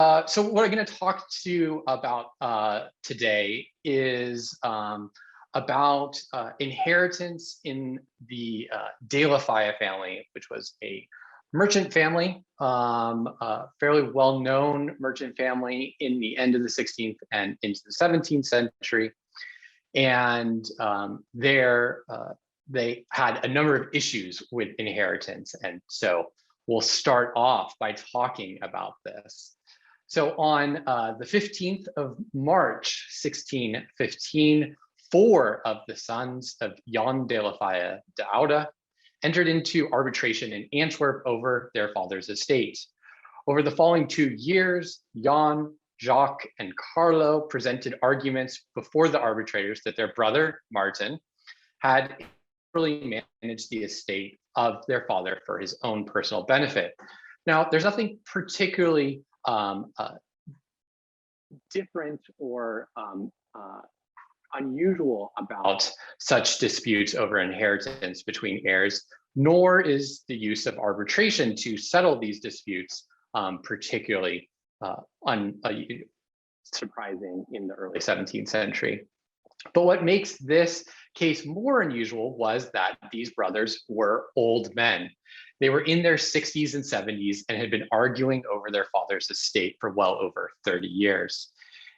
So what I'm going to talk to you about today is about inheritance in the de la Faille family, which was a merchant family, a fairly well-known merchant family in the end of the 16th and into the 17th century. And they had a number of issues with inheritance. And so we'll start off by talking about this. So on the 15th of March, 1615, 4 of the sons of Jan de Oude entered into arbitration in Antwerp over their father's estate. Over the following 2 years, Jan, Jacques, and Carlo presented arguments before the arbitrators that their brother, Marten, had really managed the estate of their father for his own personal benefit. Now, there's nothing particularly different or unusual about such disputes over inheritance between heirs, nor is the use of arbitration to settle these disputes particularly surprising in the early 17th century. But what makes this case more unusual was that these brothers were old men. They were in their 60s and 70s and had been arguing over their father's estate for well over 30 years.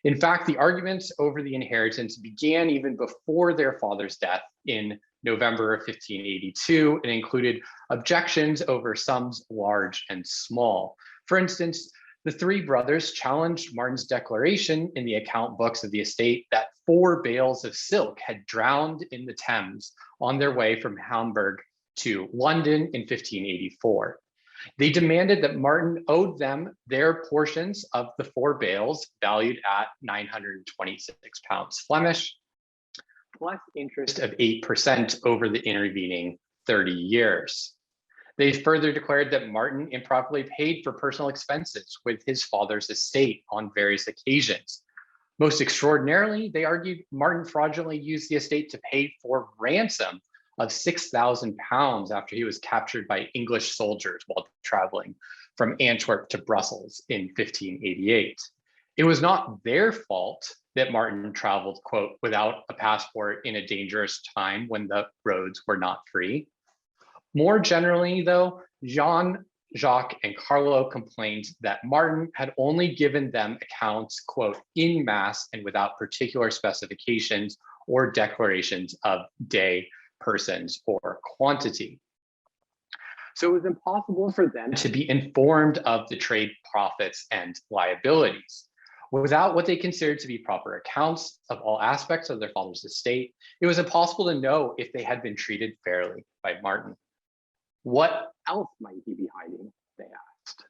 In fact, the arguments over the inheritance began even before their father's death in November of 1582 and included objections over sums large and small. For instance, the 3 brothers challenged Marten's declaration in the account books of the estate that 4 bales of silk had drowned in the Thames on their way from Hamburg to London in 1584. They demanded that Marten owed them their portions of the 4 bales, valued at 926 pounds Flemish, plus interest of 8% over the intervening 30 years. They further declared that Marten improperly paid for personal expenses with his father's estate on various occasions. Most extraordinarily, they argued Marten fraudulently used the estate to pay for ransom of 6,000 pounds after he was captured by English soldiers while traveling from Antwerp to Brussels in 1588. It was not their fault that Marten traveled, quote, without a passport in a dangerous time when the roads were not free. More generally, though, Jean, Jacques, and Carlo complained that Marten had only given them accounts, quote, in mass and without particular specifications or declarations of day, persons, or quantity. So it was impossible for them to be informed of the trade profits and liabilities. Without what they considered to be proper accounts of all aspects of their father's estate, it was impossible to know if they had been treated fairly by Marten. What else might he be hiding, they asked.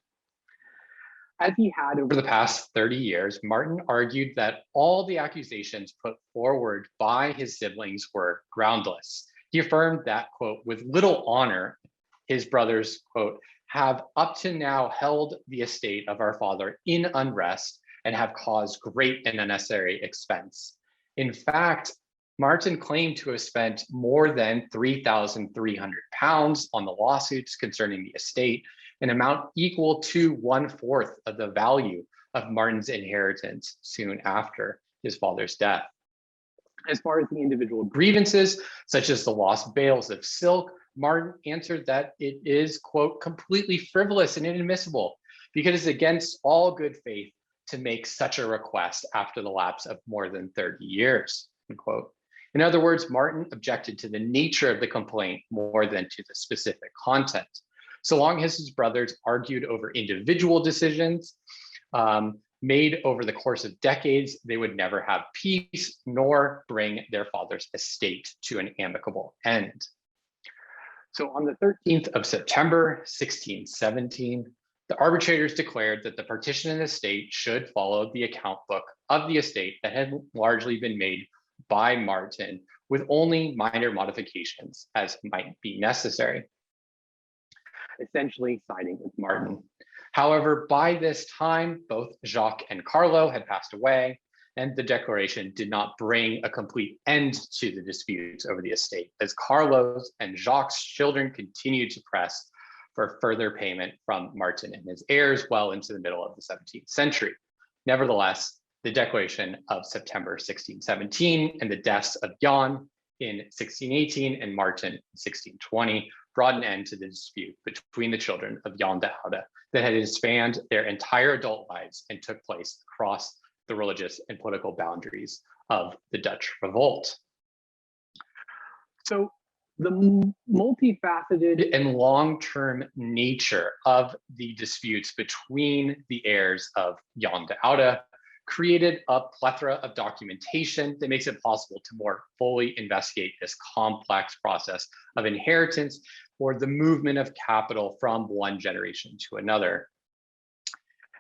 As he had over the past 30 years, Marten argued that all the accusations put forward by his siblings were groundless. He affirmed that, quote, with little honor, his brothers, quote, have up to now held the estate of our father in unrest and have caused great and unnecessary expense. In fact, Marten claimed to have spent more than 3,300 pounds on the lawsuits concerning the estate, an amount equal to 1/4 of the value of Marten's inheritance soon after his father's death. As far as the individual grievances, such as the lost bales of silk, Marten answered that it is, quote, completely frivolous and inadmissible because it's against all good faith to make such a request after the lapse of more than 30 years, end quote. In other words, Marten objected to the nature of the complaint more than to the specific content. So long as his brothers argued over individual decisions made over the course of decades, they would never have peace nor bring their father's estate to an amicable end. So on the 13th of September, 1617, the arbitrators declared that the partition in the estate should follow the account book of the estate that had largely been made by Marten, with only minor modifications as might be necessary, essentially siding with Marten. However, by this time, both Jacques and Carlo had passed away, and the declaration did not bring a complete end to the disputes over the estate, as Carlo's and Jacques' children continued to press for further payment from Marten and his heirs well into the middle of the 17th century. Nevertheless, the Declaration of September 1617 and the deaths of Jan in 1618 and Marten in 1620 brought an end to the dispute between the children of Jan de Oude that had spanned their entire adult lives and took place across the religious and political boundaries of the Dutch Revolt. So the multifaceted and long-term nature of the disputes between the heirs of Jan de Oude created a plethora of documentation that makes it possible to more fully investigate this complex process of inheritance or the movement of capital from one generation to another.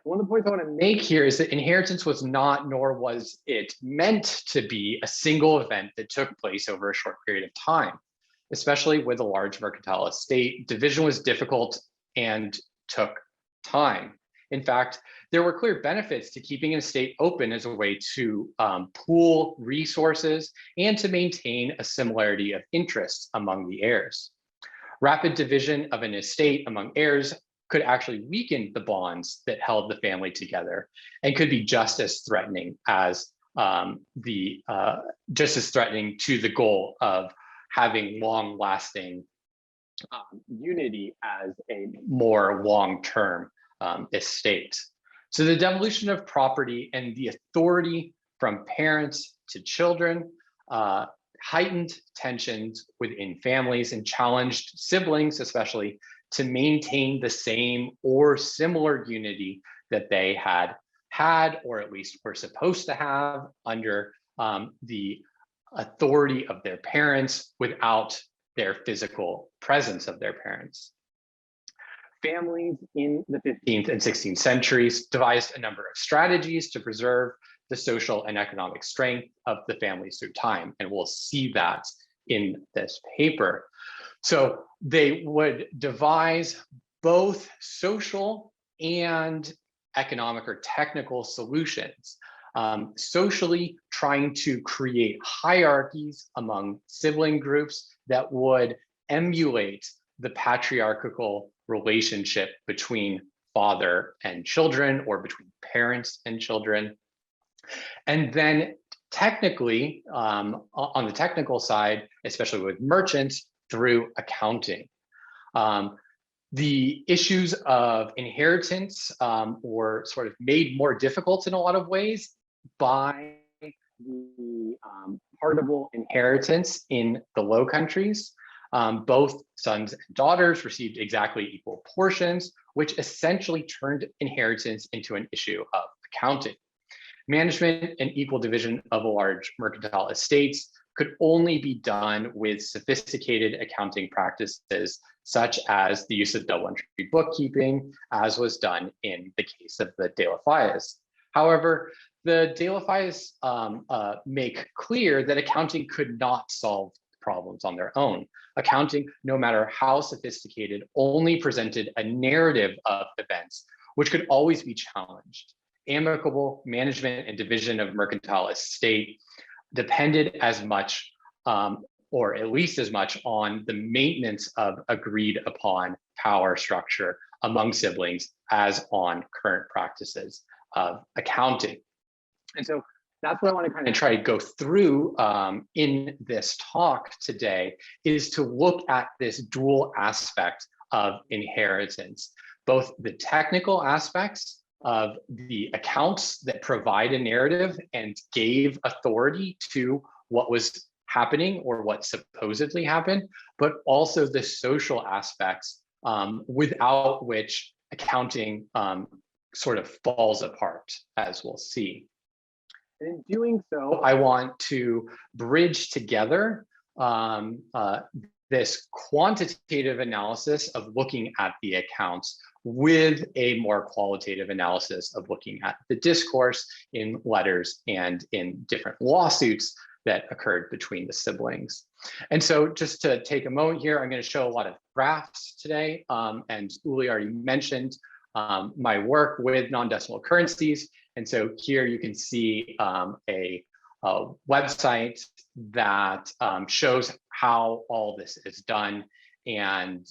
One of the points I want to make here is that inheritance was not, nor was it meant to be, a single event that took place over a short period of time. Especially with a large mercantile estate, division was difficult and took time. In fact, there were clear benefits to keeping an estate open as a way to pool resources and to maintain a similarity of interests among the heirs. Rapid division of an estate among heirs could actually weaken the bonds that held the family together and could be just as threatening as to the goal of having long-lasting unity as a more long-term estate. So the devolution of property and the authority from parents to children heightened tensions within families and challenged siblings, especially, to maintain the same or similar unity that they had or at least were supposed to have under the authority of their parents without their physical presence of their parents. Families in the 15th and 16th centuries devised a number of strategies to preserve the social and economic strength of the families through time, and we'll see that in this paper. So they would devise both social and economic or technical solutions, socially trying to create hierarchies among sibling groups that would emulate the patriarchal relationship between father and children or between parents and children. And then technically, on the technical side, especially with merchants, through accounting. The issues of inheritance were sort of made more difficult in a lot of ways by the partible inheritance in the Low Countries. Both sons and daughters received exactly equal portions, which essentially turned inheritance into an issue of accounting. Management and equal division of large mercantile estates could only be done with sophisticated accounting practices, such as the use of double entry bookkeeping, as was done in the case of the de la Failles. However, the de la Failles make clear that accounting could not solve problems on their own. Accounting, no matter how sophisticated, only presented a narrative of events, which could always be challenged. Amicable management and division of mercantile estate depended as much, or at least as much, on the maintenance of agreed upon power structure among siblings as on current practices of accounting. And so that's what I want to kind of try to go through in this talk today, is to look at this dual aspect of inheritance, both the technical aspects of the accounts that provide a narrative and gave authority to what was happening or what supposedly happened, but also the social aspects without which accounting sort of falls apart, as we'll see. And in doing so, I want to bridge together this quantitative analysis of looking at the accounts with a more qualitative analysis of looking at the discourse in letters and in different lawsuits that occurred between the siblings. And so just to take a moment here, I'm going to show a lot of graphs today. And Uli already mentioned my work with non-decimal currencies. And so here you can see a website that shows how all this is done, and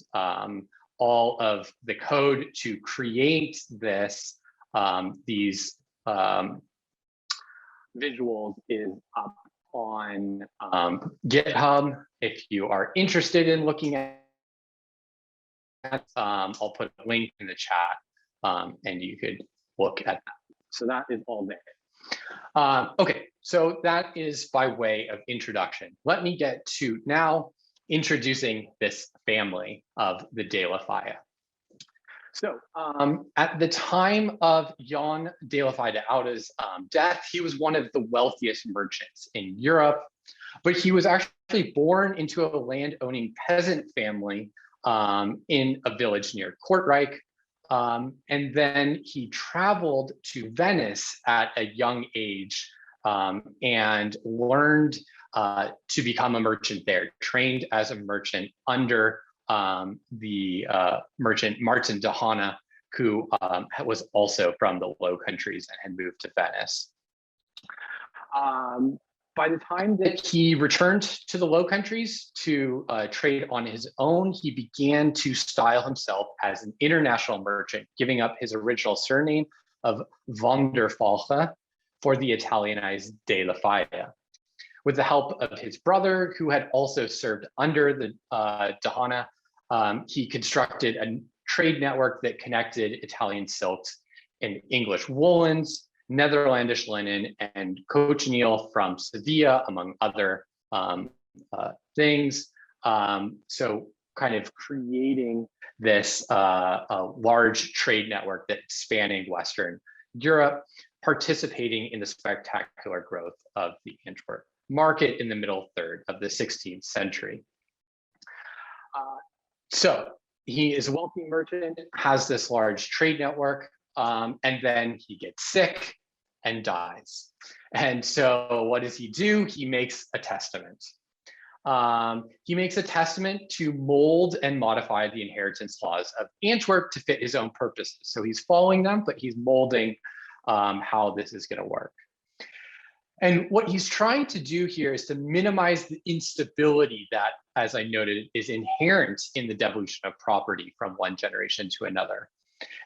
all of the code to create this, these visuals is up on GitHub. If you are interested in looking at that, I'll put a link in the chat and you could look at that. So that is all there. Okay, so that is by way of introduction. Let me get to now introducing this family of the de la Faille. So at the time of Jan de Oude's death, he was one of the wealthiest merchants in Europe, but he was actually born into a land-owning peasant family in a village near Kortrijk. And then he traveled to Venice at a young age and learned to become a merchant there, trained as a merchant under the merchant Marten della Faille, who was also from the Low Countries and had moved to Venice. By the time that he returned to the Low Countries to trade on his own, he began to style himself as an international merchant, giving up his original surname of Van der Faille for the Italianized de la Faille. With the help of his brother, who had also served under the de Oude, he constructed a trade network that connected Italian silks and English woolens, Netherlandish linen, and cochineal from Sevilla, among other things. So kind of creating this large trade network that's spanning Western Europe, participating in the spectacular growth of the Antwerp market in the middle third of the 16th century. So he is a wealthy merchant, has this large trade network, and then he gets sick and dies. And so what does he do? He makes a testament. He makes a testament to mold and modify the inheritance laws of Antwerp to fit his own purposes. So he's following them, but he's molding how this is going to work. And what he's trying to do here is to minimize the instability that, as I noted, is inherent in the devolution of property from one generation to another.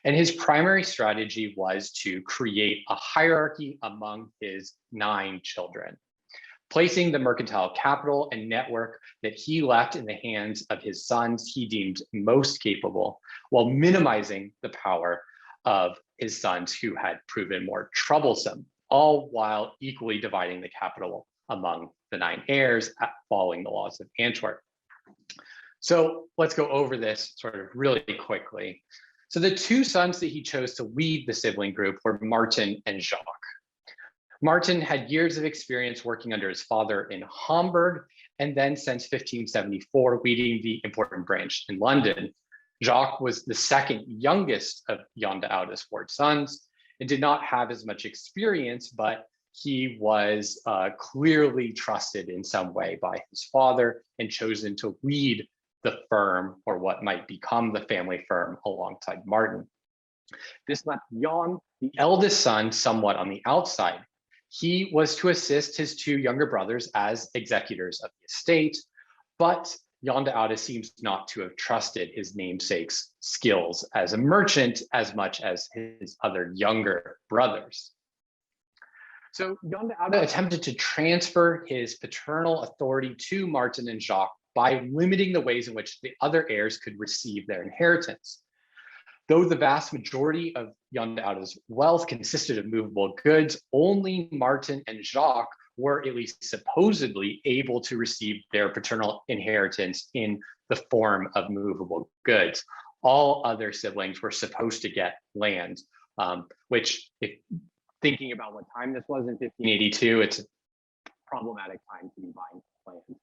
And his primary strategy was to create a hierarchy among his 9 children, placing the mercantile capital and network that he left in the hands of his sons he deemed most capable, while minimizing the power of his sons who had proven more troublesome, all while equally dividing the capital among the 9 heirs following the laws of Antwerp. So let's go over this sort of really quickly. So the 2 sons that he chose to lead the sibling group were Marten and Jacques. Marten had years of experience working under his father in Hamburg, and then since 1574, leading the important branch in London. Jacques was the second youngest of Jan de Oude's 4 sons and did not have as much experience, but he was clearly trusted in some way by his father and chosen to lead the firm, or what might become the family firm, alongside Marten. This left Jan, the eldest son, somewhat on the outside. He was to assist his 2 younger brothers as executors of the estate, but Jan de Oude seems not to have trusted his namesake's skills as a merchant as much as his other younger brothers. So Jan de Oude attempted to transfer his paternal authority to Marten and Jacques by limiting the ways in which the other heirs could receive their inheritance. Though the vast majority of Jan de Oude's wealth consisted of movable goods, only Marten and Jacques were at least supposedly able to receive their paternal inheritance in the form of movable goods. All other siblings were supposed to get land, which, if thinking about what time this was in 1582, it's a problematic time to be buying land.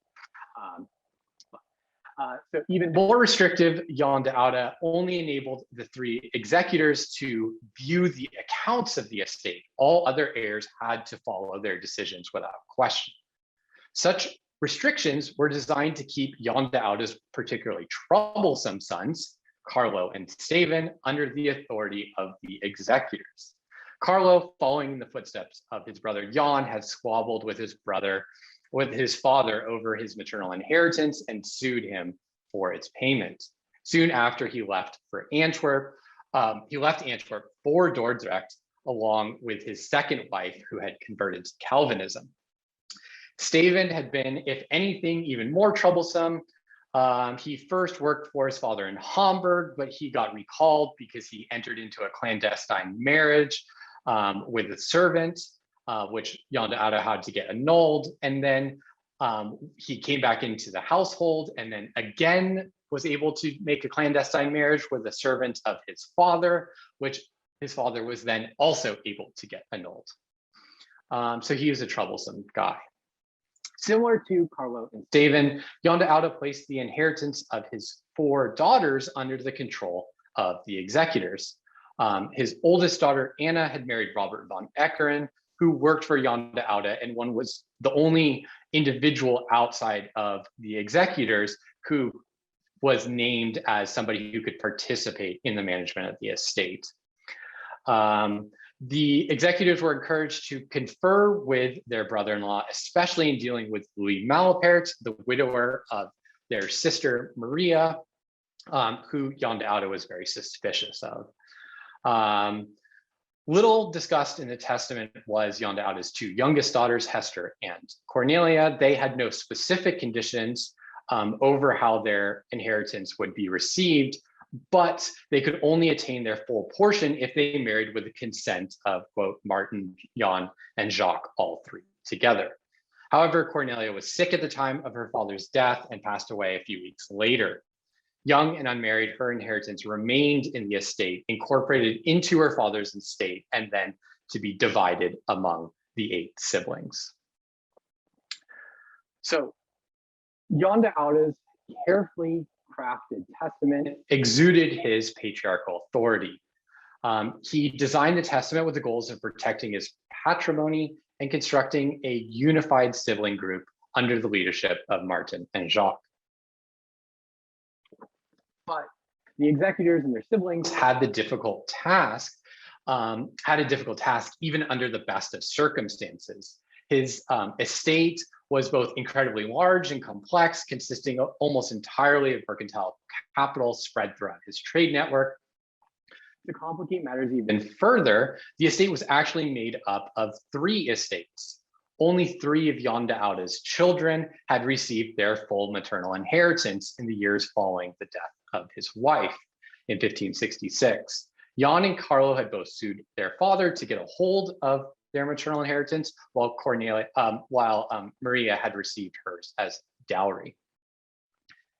So even more restrictive, Jan de Oude only enabled the 3 executors to view the accounts of the estate. All other heirs had to follow their decisions without question. Such restrictions were designed to keep Jan de Oude's particularly troublesome sons, Carlo and Steven, under the authority of the executors. Carlo, following in the footsteps of his brother Jan, had squabbled with his father over his maternal inheritance and sued him for its payment. Soon after he left for Antwerp, he left Antwerp for Dordrecht, along with his second wife, who had converted to Calvinism. Stephen had been, if anything, even more troublesome. He first worked for his father in Hamburg, but he got recalled because he entered into a clandestine marriage with a servant, which Jan de Oude had to get annulled. And then he came back into the household and then again was able to make a clandestine marriage with a servant of his father, which his father was then also able to get annulled. So he was a troublesome guy. Similar to Carlo and Stephen, Jan de Oude placed the inheritance of his 4 daughters under the control of the executors. His oldest daughter, Anna, had married Robert von Eckeren, who worked for Jan de Oude, and one was the only individual outside of the executors who was named as somebody who could participate in the management of the estate. The executives were encouraged to confer with their brother-in-law, especially in dealing with Louis Malapert, the widower of their sister Maria, who Jan de Oude was very suspicious of. Little discussed in the testament was Jan de Oude's 2 youngest daughters, Hester and Cornelia. They had no specific conditions over how their inheritance would be received, but they could only attain their full portion if they married with the consent of, quote, Marten, Jan, and Jacques, all 3 together. However, Cornelia was sick at the time of her father's death and passed away a few weeks later. Young and unmarried, her inheritance remained in the estate, incorporated into her father's estate, and then to be divided among the 8 siblings. So Jan de Oude's carefully crafted testament exuded his patriarchal authority. He designed the testament with the goals of protecting his patrimony and constructing a unified sibling group under the leadership of Marten and Jacques. But the executors and their siblings had a difficult task even under the best of circumstances. His estate was both incredibly large and complex, consisting of almost entirely of mercantile capital spread throughout his trade network. To complicate matters even further, the estate was actually made up of 3 estates. Only 3 of Jan de Oude's children had received their full maternal inheritance in the years following the death of his wife in 1566. Jan and Carlo had both sued their father to get a hold of their maternal inheritance, while Maria had received hers as dowry.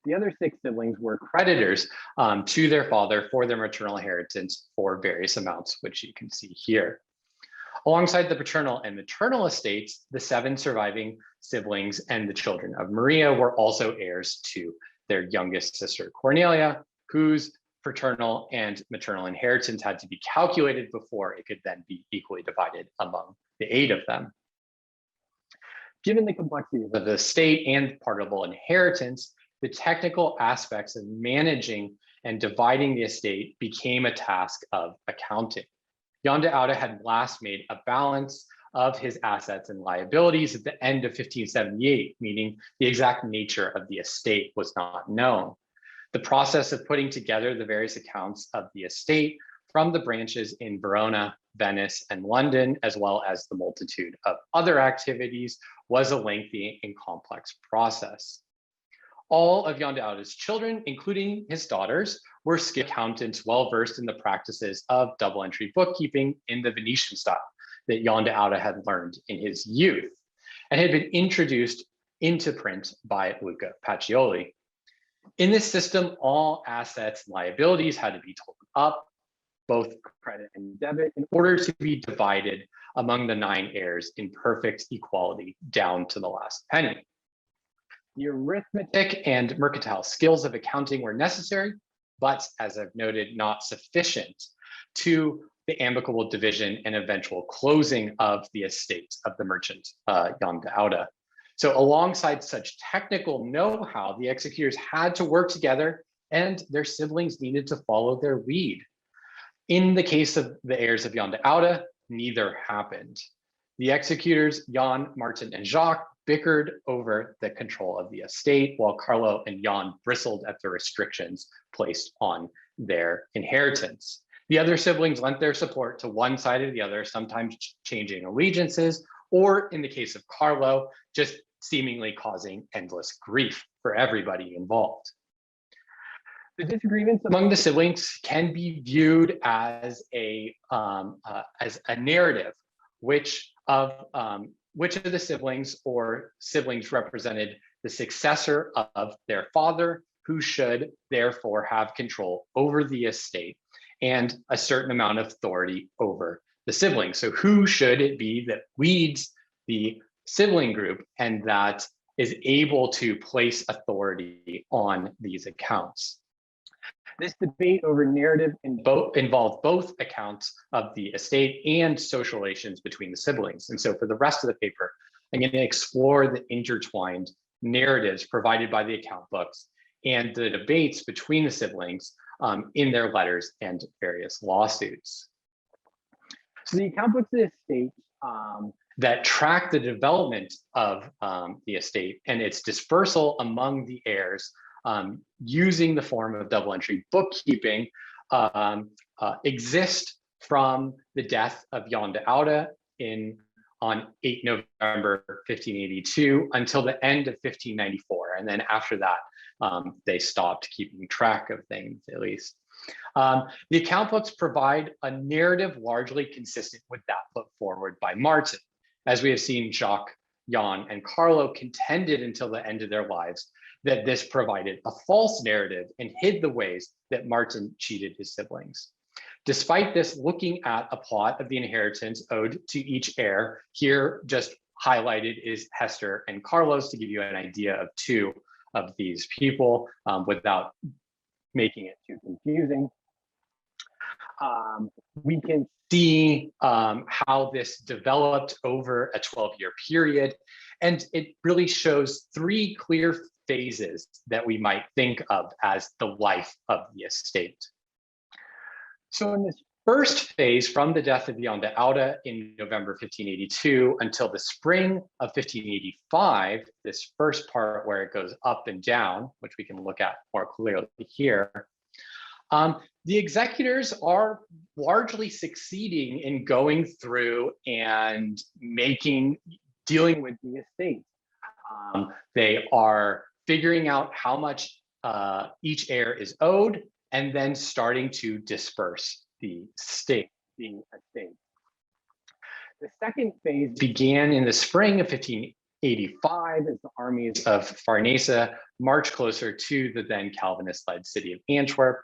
The other 6 siblings were creditors to their father for their maternal inheritance for various amounts, which you can see here. Alongside the paternal and maternal estates, the 7 surviving siblings and the children of Maria were also heirs to their youngest sister, Cornelia, whose paternal and maternal inheritance had to be calculated before it could then be equally divided among the 8 of them. Given the complexities of the estate and partible inheritance, the technical aspects of managing and dividing the estate became a task of accounting. Jan de Oude had last made a balance of his assets and liabilities at the end of 1578, meaning the exact nature of the estate was not known. The process of putting together the various accounts of the estate from the branches in Verona, Venice, and London, as well as the multitude of other activities, was a lengthy and complex process. All of Jan de Oude's children, including his daughters, were skilled accountants well-versed in the practices of double-entry bookkeeping in the Venetian style that Jan de Oude had learned in his youth and had been introduced into print by Luca Pacioli. In this system, all assets and liabilities had to be totaled up, both credit and debit, in order to be divided among the 9 heirs in perfect equality down to the last penny. The arithmetic and mercantile skills of accounting were necessary, but as I've noted, not sufficient to the amicable division and eventual closing of the estate of the merchant Jan de Oude. So alongside such technical know-how, the executors had to work together and their siblings needed to follow their lead. In the case of the heirs of Jan de Oude, neither happened. The executors, Jan, Marten, and Jacques, bickered over the control of the estate, while Carlo and Jan bristled at the restrictions placed on their inheritance. The other siblings lent their support to one side or the other, sometimes changing allegiances, or in the case of Carlo, just seemingly causing endless grief for everybody involved. The disagreements among the siblings can be viewed as a narrative, which of the siblings or siblings represented the successor of their father, who should therefore have control over the estate and a certain amount of authority over the siblings. So who should it be that leads the sibling group and that is able to place authority on these accounts? This debate over narrative involved both accounts of the estate and social relations between the siblings. And so for the rest of the paper, I'm going to explore the intertwined narratives provided by the account books and the debates between the siblings in their letters and various lawsuits. So the account books of the estate that track the development of the estate and its dispersal among the heirs using the form of double entry bookkeeping exist from the death of Jan de Oude on 8 November 1582 until the end of 1594. And then after that, they stopped keeping track of things, at least. The account books provide a narrative largely consistent with that put forward by Marten. As we have seen, Jacques, Jan, and Carlo contended until the end of their lives that this provided a false narrative and hid the ways that Marten cheated his siblings. Despite this, looking at a plot of the inheritance owed to each heir, here just highlighted is Hester and Carlos to give you an idea of two of these people without making it too confusing. We can see how this developed over a 12-year period, and it really shows three clear phases that we might think of as the life of the estate. So in this first phase, from the death of Jan de Oude in November 1582 until the spring of 1585, this first part where it goes up and down, which we can look at more clearly here, the executors are largely succeeding in going through and dealing with the estate. They are figuring out how much each heir is owed and then starting to disperse the estate. The second phase began in the spring of 1585 as the armies of Farnese marched closer to the then Calvinist-led city of Antwerp.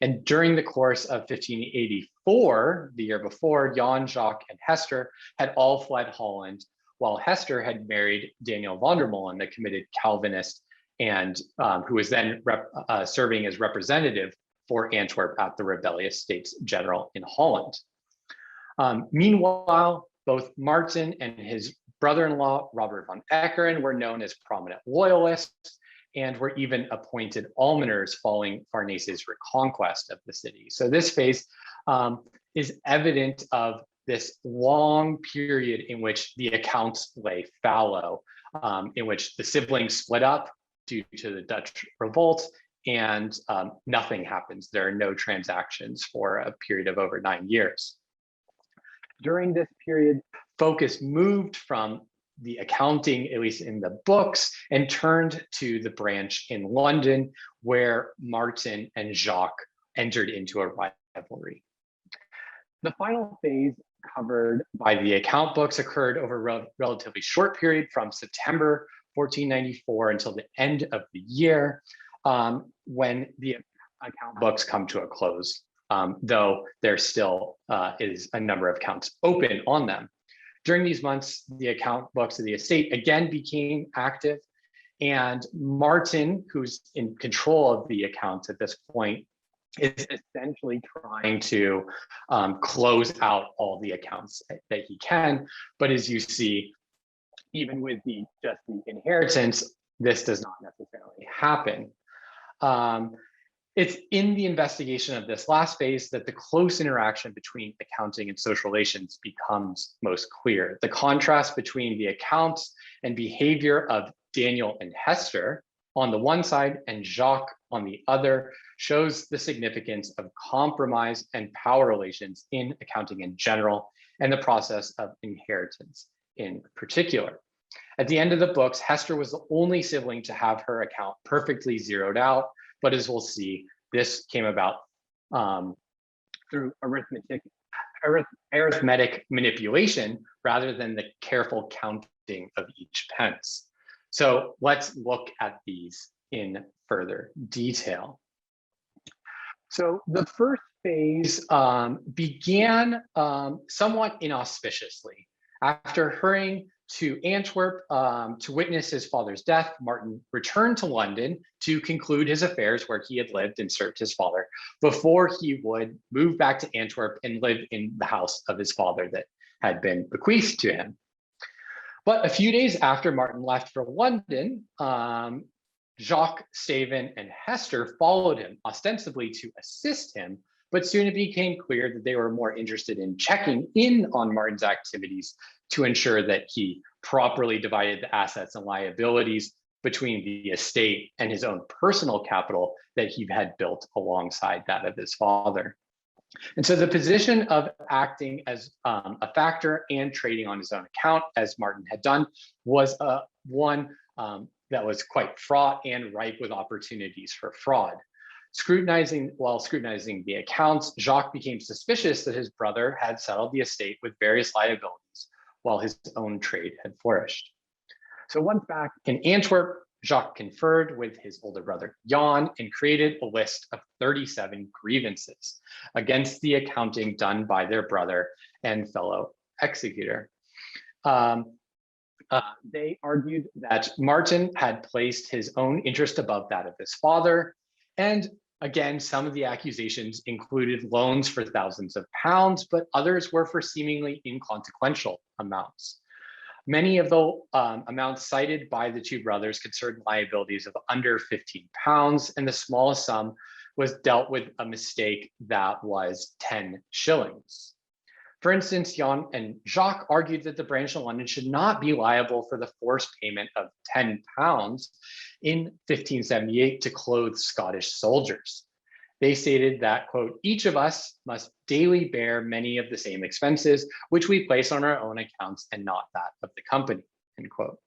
And during the course of 1584, the year before, Jan, Jacques, and Hester had all fled Holland, while Hester had married Daniel van der Molen, the committed Calvinist, and who was then serving as representative for Antwerp at the rebellious States General in Holland. Meanwhile, both Marten and his brother-in-law, Robert van Eckeren, were known as prominent loyalists and were even appointed almoners following Farnese's reconquest of the city. So this phase is evident of this long period in which the accounts lay fallow, in which the siblings split up due to the Dutch revolt, and nothing happens. There are no transactions for a period of over 9 years. During this period, focus moved from the accounting, at least in the books, and turned to the branch in London, where Marten and Jacques entered into a rivalry. The final phase covered by the account books occurred over a relatively short period from September 1494 until the end of the year, when the account books come to a close, though there still is a number of accounts open on them. During these months, the account books of the estate again became active, and Marten, who's in control of the accounts at this point, is essentially trying to close out all the accounts that he can. But as you see, even with just the inheritance, this does not necessarily happen. It's in the investigation of this last phase that the close interaction between accounting and social relations becomes most clear. The contrast between the accounts and behavior of Daniel and Hester on the one side and Jacques on the other shows the significance of compromise and power relations in accounting in general and the process of inheritance in particular. At the end of the books, Hester was the only sibling to have her account perfectly zeroed out, but as we'll see, this came about through arithmetic manipulation rather than the careful counting of each pence. So let's look at these in further detail. So the first phase began somewhat inauspiciously. After hurrying to Antwerp to witness his father's death, Marten returned to London to conclude his affairs where he had lived and served his father before he would move back to Antwerp and live in the house of his father that had been bequeathed to him. But a few days after Marten left for London, Jacques, Stephen, and Hester followed him, ostensibly to assist him, but soon it became clear that they were more interested in checking in on Marten's activities to ensure that he properly divided the assets and liabilities between the estate and his own personal capital that he had built alongside that of his father. And so the position of acting as a factor and trading on his own account, as Marten had done, was one that was quite fraught and ripe with opportunities for fraud. While scrutinizing the accounts, Jacques became suspicious that his brother had settled the estate with various liabilities while his own trade had flourished. So once back in Antwerp, Jacques conferred with his older brother Jan and created a list of 37 grievances against the accounting done by their brother and fellow executor. They argued that Marten had placed his own interest above that of his father. And again, some of the accusations included loans for thousands of pounds, but others were for seemingly inconsequential amounts. Many of the amounts cited by the two brothers concerned liabilities of under 15 pounds, and the smallest sum was dealt with a mistake that was 10 shillings. For instance, Jan and Jacques argued that the branch in London should not be liable for the forced payment of 10 pounds in 1578 to clothe Scottish soldiers. They stated that, quote, each of us must daily bear many of the same expenses, which we place on our own accounts and not that of the company, end quote.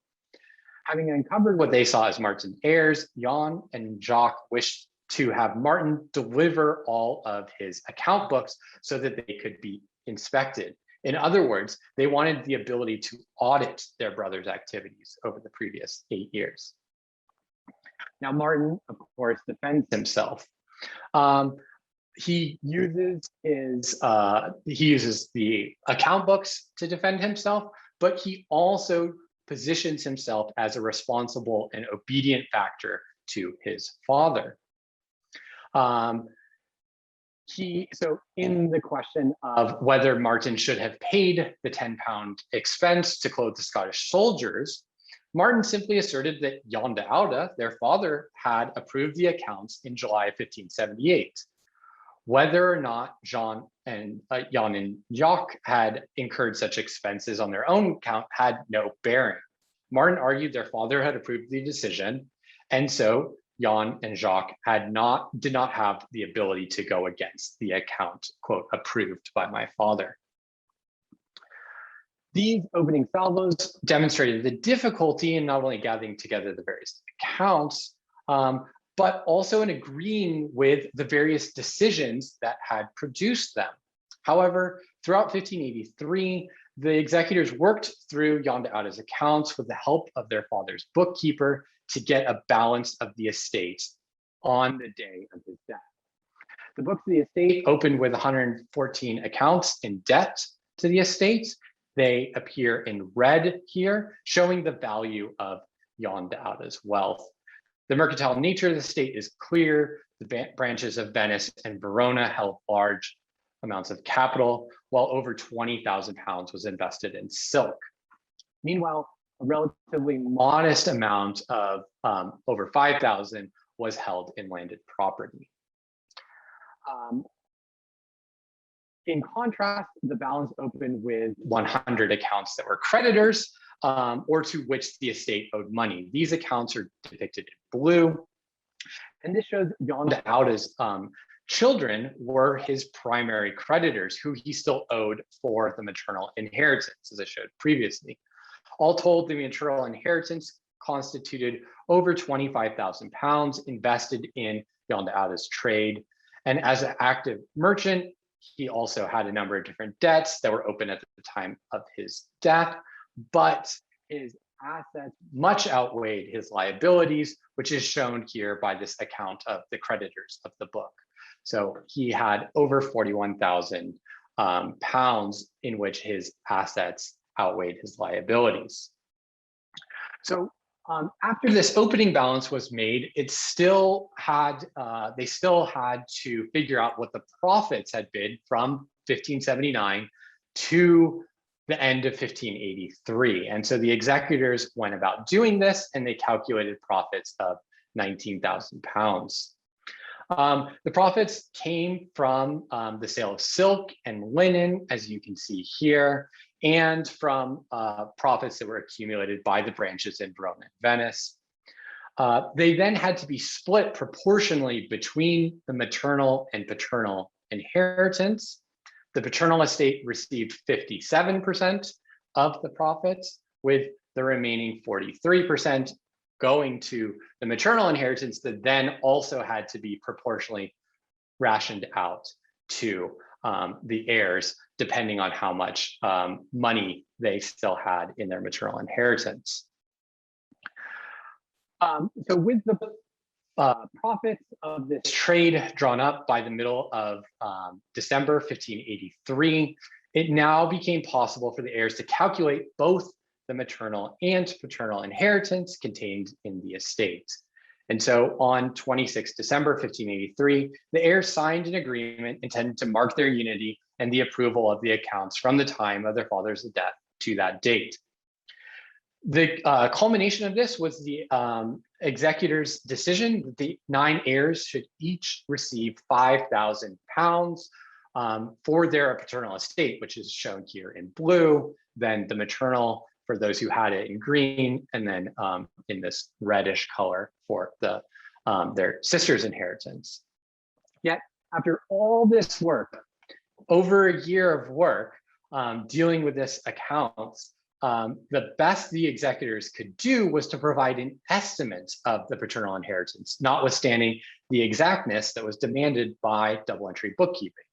Having uncovered what they saw as Marten's errors, Jan and Jacques wished to have Marten deliver all of his account books so that they could be inspected. In other words, they wanted the ability to audit their brother's activities over the previous 8 years. Now, Marten, of course, defends himself. He uses the account books to defend himself, but he also positions himself as a responsible and obedient factor to his father. So in the question of whether Marten should have paid the 10-pound expense to clothe the Scottish soldiers, Marten simply asserted that Jan de Oude, their father, had approved the accounts in July of 1578. Whether or not Jan and Jacques had incurred such expenses on their own account had no bearing. Marten argued their father had approved the decision, and so Jan and Jacques did not have the ability to go against the account, quote, approved by my father. These opening salvos demonstrated the difficulty in not only gathering together the various accounts, but also in agreeing with the various decisions that had produced them. However, throughout 1583, the executors worked through Jan de Oude's accounts with the help of their father's bookkeeper to get a balance of the estate on the day of his death. The books of the estate opened with 114 accounts in debt to the estate. They appear in red here, showing the value of Jan de Oude's wealth. The mercantile nature of the state is clear. The branches of Venice and Verona held large amounts of capital, while over 20,000 pounds was invested in silk. Meanwhile, a relatively modest amount of over 5,000 was held in landed property. In contrast, the balance opened with 100 accounts that were creditors or to which the estate owed money. These accounts are depicted in blue. And this shows Jan de Oude's children were his primary creditors, who he still owed for the maternal inheritance, as I showed previously. All told, the maternal inheritance constituted over £25,000 invested in Jan de Oude's trade. And as an active merchant, he also had a number of different debts that were open at the time of his death, but his assets much outweighed his liabilities, which is shown here by this account of the creditors of the book. So he had over £41,000 in which his assets outweighed his liabilities. So after this opening balance was made, it still had they still had to figure out what the profits had been from 1579 to the end of 1583. And so the executors went about doing this, and they calculated profits of £19,000. The profits came from the sale of silk and linen, as you can see here, and from profits that were accumulated by the branches in Verona and Venice. They then had to be split proportionally between the maternal and paternal inheritance. The paternal estate received 57% of the profits, with the remaining 43% going to the maternal inheritance that then also had to be proportionally rationed out to the heirs, depending on how much money they still had in their maternal inheritance. So with the profits of this trade drawn up by the middle of December 1583, it now became possible for the heirs to calculate both the maternal and paternal inheritance contained in the estate. And so on 26 December 1583, the heirs signed an agreement intended to mark their unity and the approval of the accounts from the time of their father's death to that date. The culmination of this was the executor's decision that the 9 heirs should each receive £5,000 for their paternal estate, which is shown here in blue, then the maternal for those who had it in green, and then in this reddish color for the their sister's inheritance. Yet, after all this work, over a year of work dealing with this accounts, the best the executors could do was to provide an estimate of the paternal inheritance, notwithstanding the exactness that was demanded by double entry bookkeeping.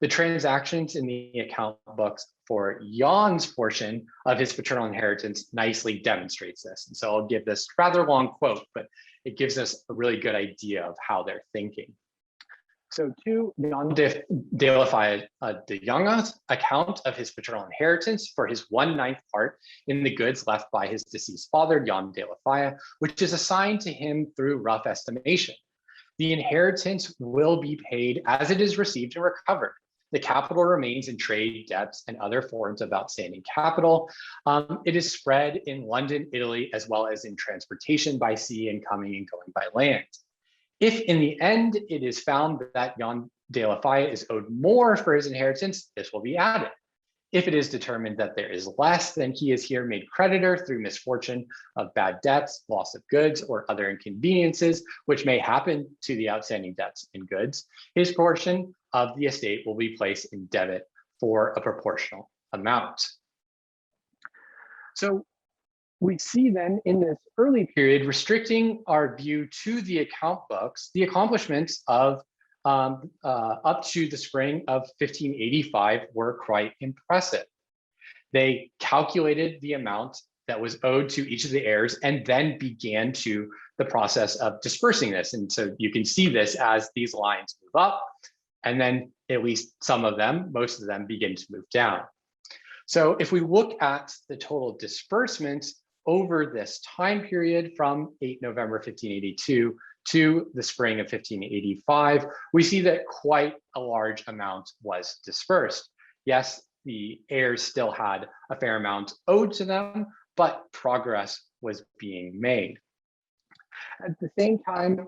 The transactions in the account books for Jan's portion of his paternal inheritance nicely demonstrates this. And so I'll give this rather long quote, but it gives us a really good idea of how they're thinking. So to Jan de Faille de Jonge's account of his paternal inheritance for his 1/9 part in the goods left by his deceased father, Jan de Faille, which is assigned to him through rough estimation. The inheritance will be paid as it is received and recovered. The capital remains in trade, debts, and other forms of outstanding capital. It is spread in London, Italy, as well as in transportation by sea and coming and going by land. If in the end it is found that Jan de Faille is owed more for his inheritance, this will be added. If it is determined that there is less, then he is here made creditor through misfortune of bad debts, loss of goods, or other inconveniences, which may happen to the outstanding debts and goods. His portion of the estate will be placed in debit for a proportional amount. So we see then in this early period, restricting our view to the account books, the accomplishments of up to the spring of 1585 were quite impressive. They calculated the amount that was owed to each of the heirs and then began to the process of dispersing this. And so you can see this as these lines move up, and then at least some of them, most of them, begin to move down. So if we look at the total disbursements over this time period from 8 November 1582 to the spring of 1585, we see that quite a large amount was dispersed. Yes, the heirs still had a fair amount owed to them, but progress was being made. At the same time,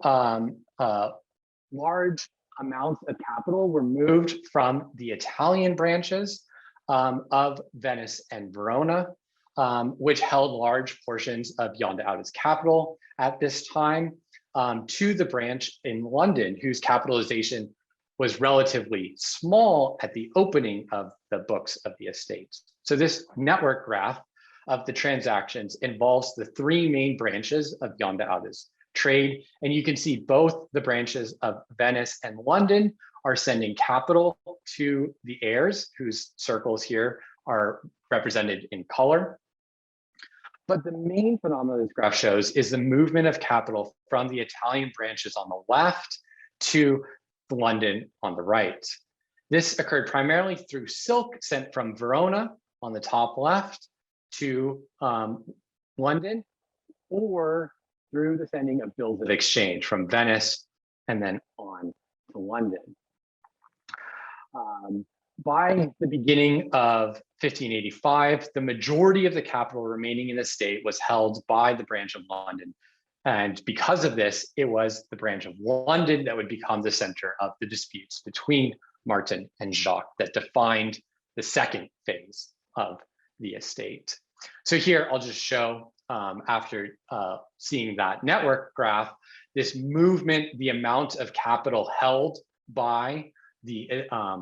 large amounts of capital were moved from the Italian branches of Venice and Verona, which held large portions of Jan de Oude's capital at this time, to the branch in London, whose capitalization was relatively small at the opening of the books of the estate. So this network graph of the transactions involves the three main branches of Jan de Oude's trade. And you can see both the branches of Venice and London are sending capital to the heirs, whose circles here are represented in color. But the main phenomenon this graph shows is the movement of capital from the Italian branches on the left to London on the right. This occurred primarily through silk sent from Verona on the top left to London, or through the sending of bills of exchange from Venice and then on to London. By the beginning of 1585, the majority of the capital remaining in the state was held by the branch of London. And because of this, it was the branch of London that would become the center of the disputes between Marten and Jacques that defined the second phase of the estate. So here I'll just show, after seeing that network graph, this movement, the amount of capital held by the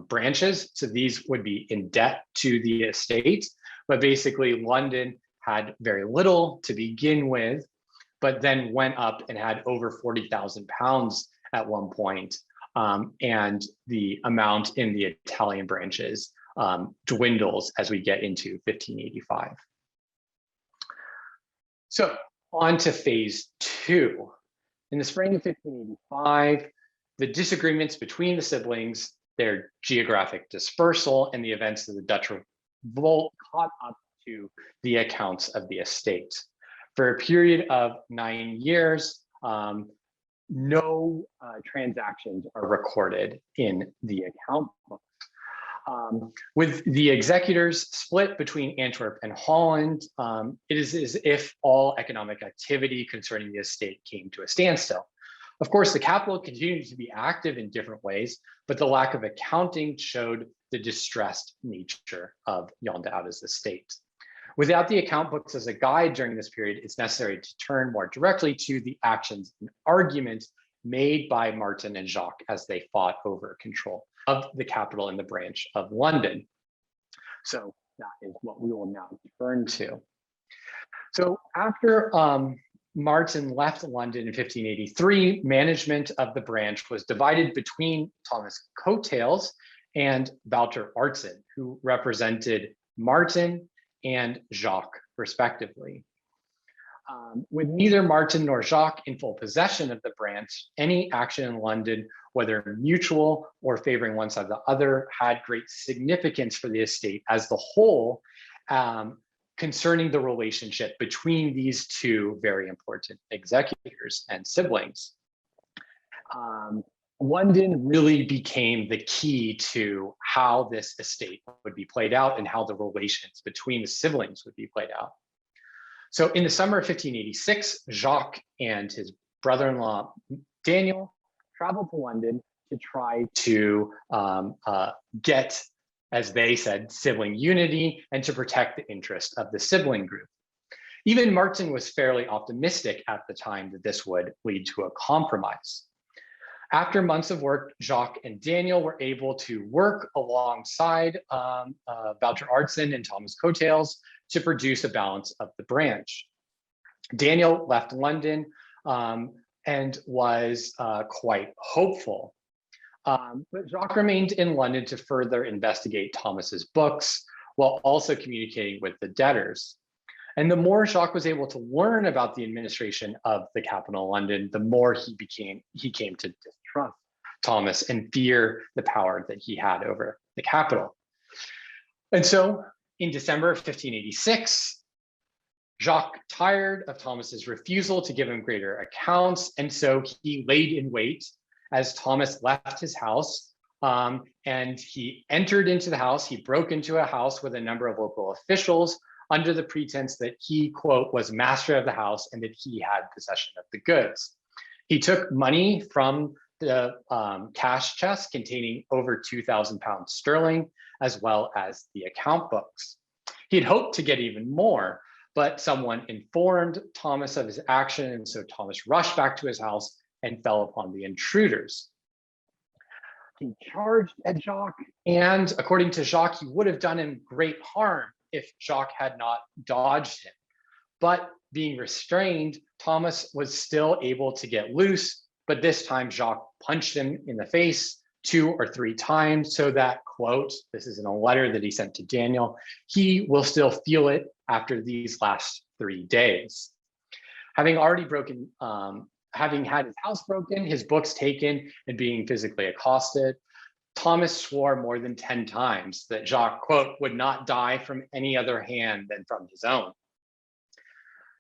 branches. So these would be in debt to the estate, but basically London had very little to begin with, but then went up and had over 40,000 pounds at one point. And the amount in the Italian branches dwindles as we get into 1585. So on to phase two. In the spring of 1585, the disagreements between the siblings, their geographic dispersal, and the events of the Dutch Revolt caught up to the accounts of the estate. For a period of 9 years, no transactions are recorded in the account books. With the executors split between Antwerp and Holland, it is as if all economic activity concerning the estate came to a standstill. Of course, the capital continued to be active in different ways, but the lack of accounting showed the distressed nature of Jan de Oude's estate. Without the account books as a guide during this period, it's necessary to turn more directly to the actions and arguments made by Marten and Jacques as they fought over control of the capital in the branch of London. So that is what we will now turn to. So after Marten left London in 1583, management of the branch was divided between Thomas Coattails and Wouter Artsen, who represented Marten and Jacques, respectively. With neither Marten nor Jacques in full possession of the branch, any action in London, whether mutual or favoring one side or the other, had great significance for the estate as the whole, concerning the relationship between these two very important executors and siblings. London really became the key to how this estate would be played out and how the relations between the siblings would be played out. So in the summer of 1586, Jacques and his brother-in-law, Daniel, traveled to London to try to get, as they said, sibling unity and to protect the interest of the sibling group. Even Marten was fairly optimistic at the time that this would lead to a compromise. After months of work, Jacques and Daniel were able to work alongside Wouter Artsen and Thomas Coattails to produce a balance of the branch. Daniel left London and was quite hopeful. But Jacques remained in London to further investigate Thomas's books while also communicating with the debtors. And the more Jacques was able to learn about the administration of the capital London, the more he came to distrust Thomas and fear the power that he had over the capital. And so in December of 1586, Jacques tired of Thomas's refusal to give him greater accounts, and so he laid in wait as Thomas left his house, and he entered into the house. He broke into a house with a number of local officials under the pretense that he, quote, was master of the house and that he had possession of the goods. He took money from the cash chest containing over 2,000 pounds sterling, as well as the account books. He'd hoped to get even more, but someone informed Thomas of his action, and so Thomas rushed back to his house and fell upon the intruders. He charged at Jacques, and according to Jacques, he would have done him great harm if Jacques had not dodged him. But being restrained, Thomas was still able to get loose, but this time Jacques punched him in the face 2 or 3 times, so that, quote, this is in a letter that he sent to Daniel, he will still feel it after these last 3 days. Having already broken, having had his house broken, his books taken, and being physically accosted, Thomas swore more than 10 times that Jacques, quote, would not die from any other hand than from his own.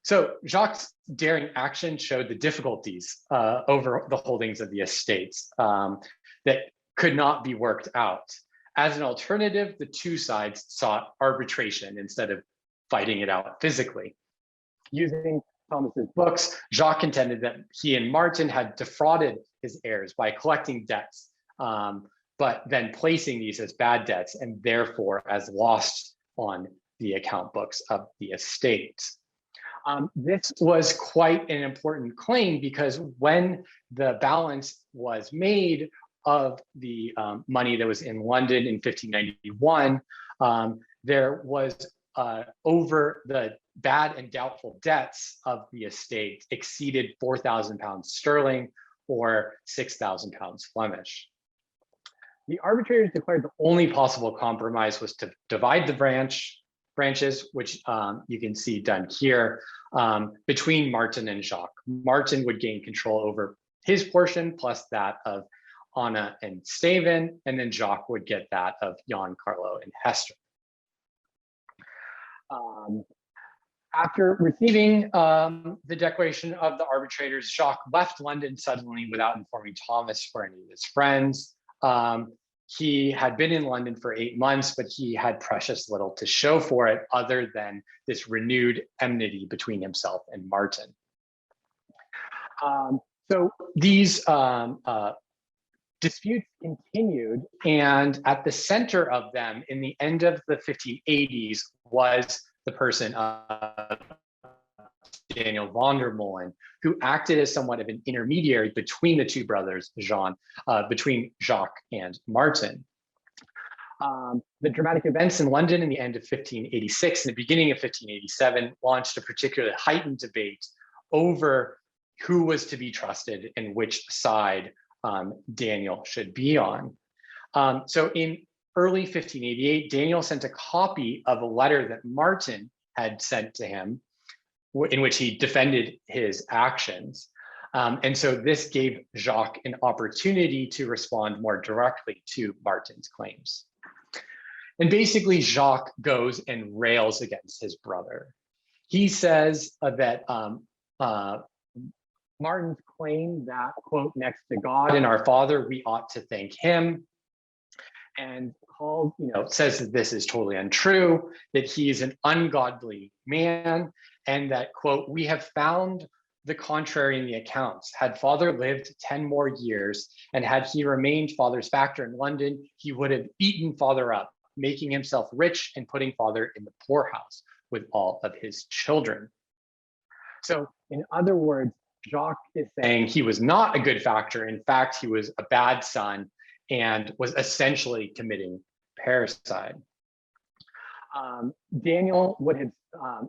So Jacques' daring action showed the difficulties over the holdings of the estates that could not be worked out. As an alternative, the two sides sought arbitration instead of fighting it out physically. Using Thomas's books, Jacques contended that he and Marten had defrauded his heirs by collecting debts, but then placing these as bad debts and therefore as lost on the account books of the estate. This was quite an important claim because when the balance was made of the money that was in London in 1591, there was over the bad and doubtful debts of the estate exceeded 4,000 pounds sterling or 6,000 pounds Flemish. The arbitrators declared the only possible compromise was to divide the branches, which you can see done here, between Marten and Jacques. Marten would gain control over his portion plus that of Anna and Steven, and then Jacques would get that of Jan, Carlo, and Hester. After receiving the declaration of the arbitrators, Jacques left London suddenly without informing Thomas or any of his friends. He had been in London for 8 months, but he had precious little to show for it other than this renewed enmity between himself and Marten. So these disputes continued, and at the center of them in the end of the 1580s was the person of Daniel van der Molen, who acted as somewhat of an intermediary between the two brothers, between Jacques and Marten. The dramatic events in London in the end of 1586 and the beginning of 1587 launched a particularly heightened debate over who was to be trusted and which side Daniel should be on. So in early 1588, Daniel sent a copy of a letter that Marten had sent to him in which he defended his actions. And so this gave Jacques an opportunity to respond more directly to Marten's claims. And basically, Jacques goes and rails against his brother. He says that Marten's claim that, quote, next to God and our Father, we ought to thank him, and says that this is totally untrue, that he is an ungodly man, and that, quote, we have found the contrary in the accounts. Had Father lived 10 more years, and had he remained Father's factor in London, he would have eaten Father up, making himself rich and putting Father in the poorhouse with all of his children. So in other words, Jacques is saying he was not a good factor. In fact, he was a bad son and was essentially committing parricide. Daniel would have,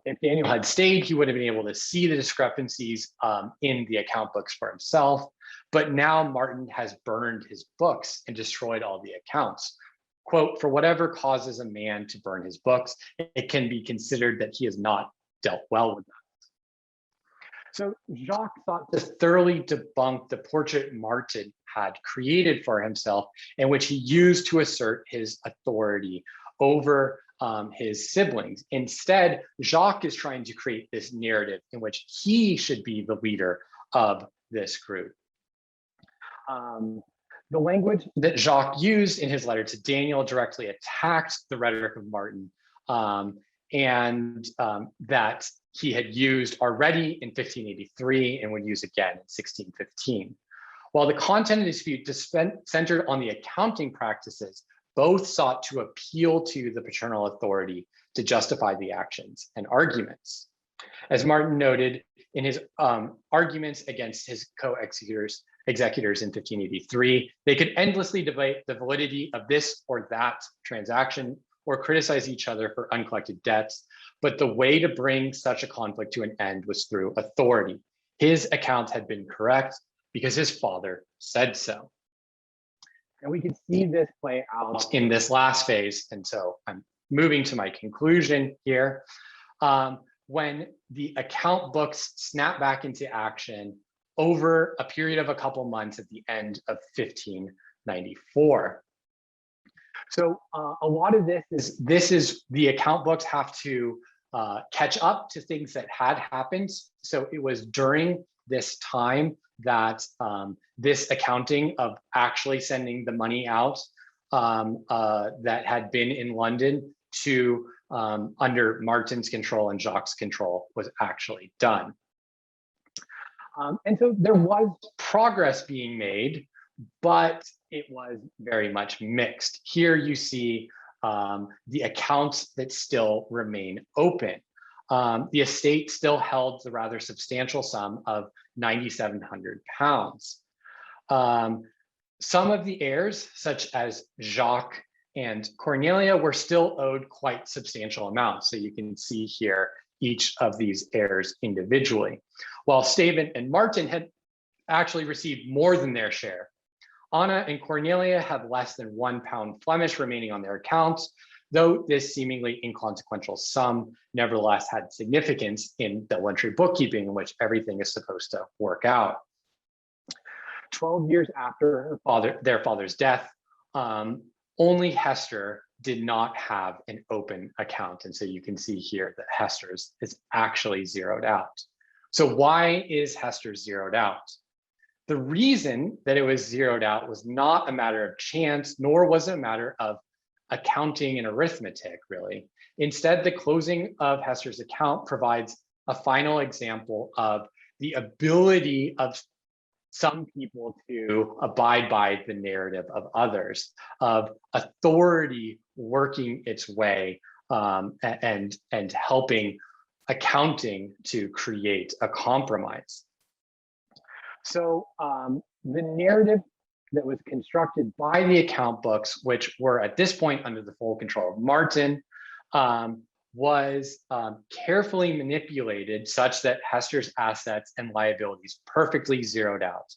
if Daniel had stayed, he would have been able to see the discrepancies in the account books for himself. But now Marten has burned his books and destroyed all the accounts. Quote, for whatever causes a man to burn his books, it can be considered that he has not dealt well with them. So Jacques sought to thoroughly debunk the portrait Marten had created for himself, in which he used to assert his authority over his siblings. Instead, Jacques is trying to create this narrative in which he should be the leader of this group. The language that Jacques used in his letter to Daniel directly attacked the rhetoric of Marten, and that he had used already in 1583 and would use again in 1615. While the content of the dispute centered on the accounting practices, both sought to appeal to the paternal authority to justify the actions and arguments. As Marten noted in his arguments against his co-executors in 1583, they could endlessly debate the validity of this or that transaction or criticize each other for uncollected debts, but the way to bring such a conflict to an end was through authority. His account had been correct because his father said so. And we can see this play out in this last phase. And so I'm moving to my conclusion here. When the account books snap back into action over a period of a couple months at the end of 1594. So a lot of this is the account books have to catch up to things that had happened. So it was during this time that this accounting of actually sending the money out that had been in London to under Marten's control and Jacques' control was actually done. And so there was progress being made, but it was very much mixed. Here you see the accounts that still remain open. The estate still held the rather substantial sum of £9,700. Some of the heirs, such as Jacques and Cornelia, were still owed quite substantial amounts. So you can see here each of these heirs individually. While Stephen and Marten had actually received more than their share. Anna and Cornelia had less than £1 Flemish remaining on their accounts, though this seemingly inconsequential sum nevertheless had significance in bill entry bookkeeping, in which everything is supposed to work out. 12 years after their father's death, only Hester did not have an open account. And so you can see here that Hester's is actually zeroed out. So why is Hester zeroed out? The reason that it was zeroed out was not a matter of chance, nor was it a matter of accounting and arithmetic, really. Instead, the closing of Hester's account provides a final example of the ability of some people to abide by the narrative of others, of authority working its way and helping accounting to create a compromise. So the narrative that was constructed by the account books, which were at this point under the full control of Marten, was carefully manipulated such that Hester's assets and liabilities perfectly zeroed out.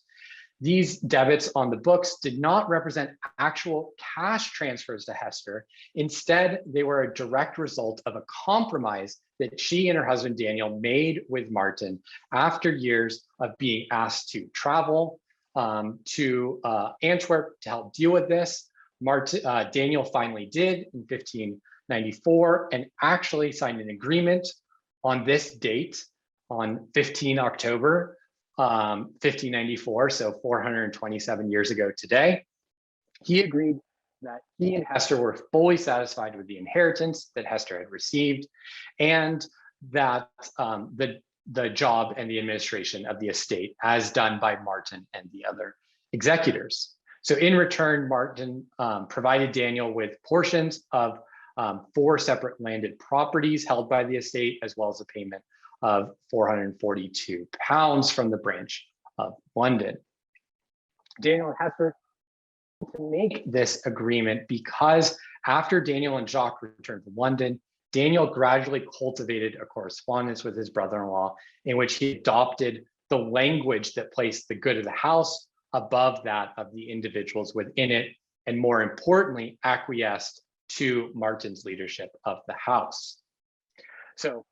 These debits on the books did not represent actual cash transfers to Hester. Instead, they were a direct result of a compromise that she and her husband Daniel made with Marten after years of being asked to travel to Antwerp to help deal with this. Daniel finally did in 1594 and actually signed an agreement on this date on 15 October 1594, so 427 years ago today. He agreed that he and Hester were fully satisfied with the inheritance that Hester had received, and that the job and the administration of the estate as done by Marten and the other executors. So in return, Marten provided Daniel with portions of 4 separate landed properties held by the estate, as well as a payment of £442 from the branch of London. Daniel and Hester to make this agreement because after Daniel and Jacques returned to London, Daniel gradually cultivated a correspondence with his brother-in-law in which he adopted the language that placed the good of the house above that of the individuals within it, and more importantly, acquiesced to Marten's leadership of the house. So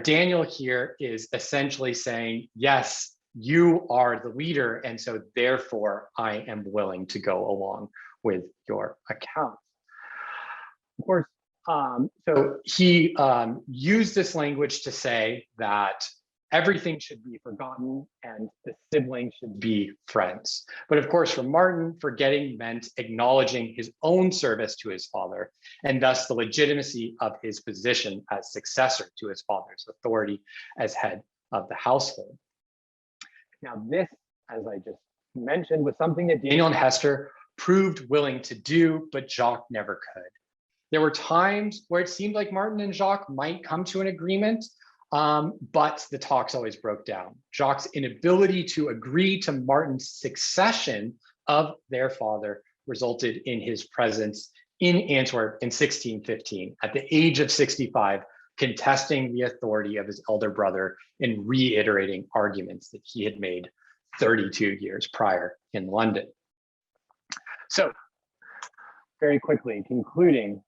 Daniel here is essentially saying, yes, you are the leader, and so therefore I am willing to go along with your account. Of course, so he used this language to say that everything should be forgotten and the siblings should be friends. But of course, for Marten, forgetting meant acknowledging his own service to his father, and thus the legitimacy of his position as successor to his father's authority as head of the household. Now, this as I just mentioned, was something that Daniel and Hester proved willing to do, but Jacques never could. There were times where it seemed like Marten and Jacques might come to an agreement, but the talks always broke down. Jacques' inability to agree to Marten's succession of their father resulted in his presence in Antwerp in 1615, at the age of 65, contesting the authority of his elder brother and reiterating arguments that he had made 32 years prior in London. So, very quickly, concluding,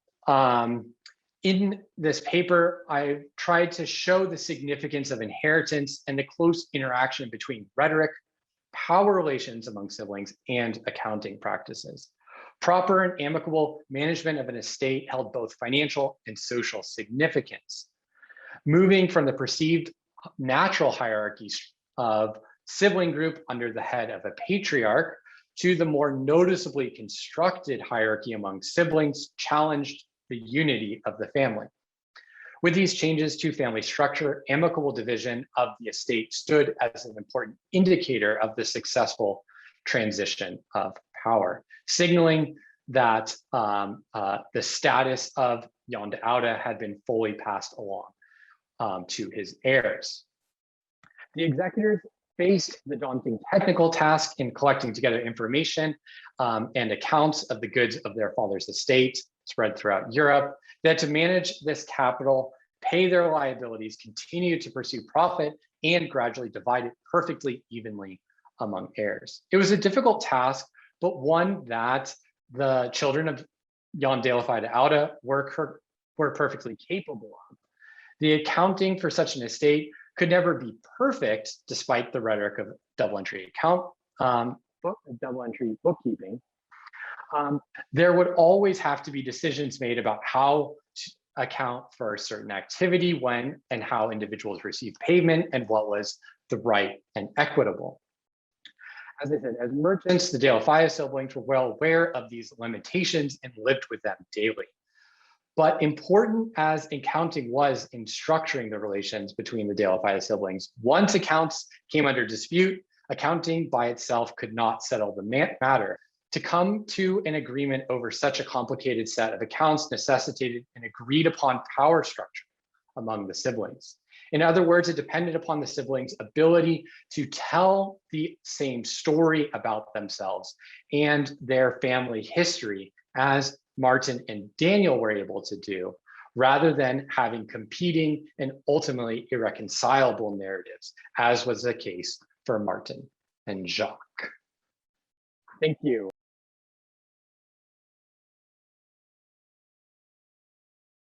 in this paper, I tried to show the significance of inheritance and the close interaction between rhetoric, power relations among siblings, and accounting practices. Proper and amicable management of an estate held both financial and social significance. Moving from the perceived natural hierarchies of sibling group under the head of a patriarch to the more noticeably constructed hierarchy among siblings challenged the unity of the family. With these changes to family structure, amicable division of the estate stood as an important indicator of the successful transition of power, signaling that the status of Jan de Oude had been fully passed along to his heirs. The executors faced the daunting technical task in collecting together information and accounts of the goods of their father's estate spread throughout Europe. They had to manage this capital, pay their liabilities, continue to pursue profit, and gradually divide it perfectly evenly among heirs. It was a difficult task, but one that the children of Jan de Oude were perfectly capable of. The accounting for such an estate could never be perfect, despite the rhetoric of double entry bookkeeping. There would always have to be decisions made about how to account for a certain activity, when and how individuals received payment, and what was the right and equitable. As I said, as merchants, the de Faille siblings were well aware of these limitations and lived with them daily. But important as accounting was in structuring the relations between the de Faille siblings, once accounts came under dispute, accounting by itself could not settle the matter. To come to an agreement over such a complicated set of accounts necessitated an agreed upon power structure among the siblings. In other words, it depended upon the siblings' ability to tell the same story about themselves and their family history as Marten and Daniel were able to do, rather than having competing and ultimately irreconcilable narratives, as was the case for Marten and Jacques. Thank you.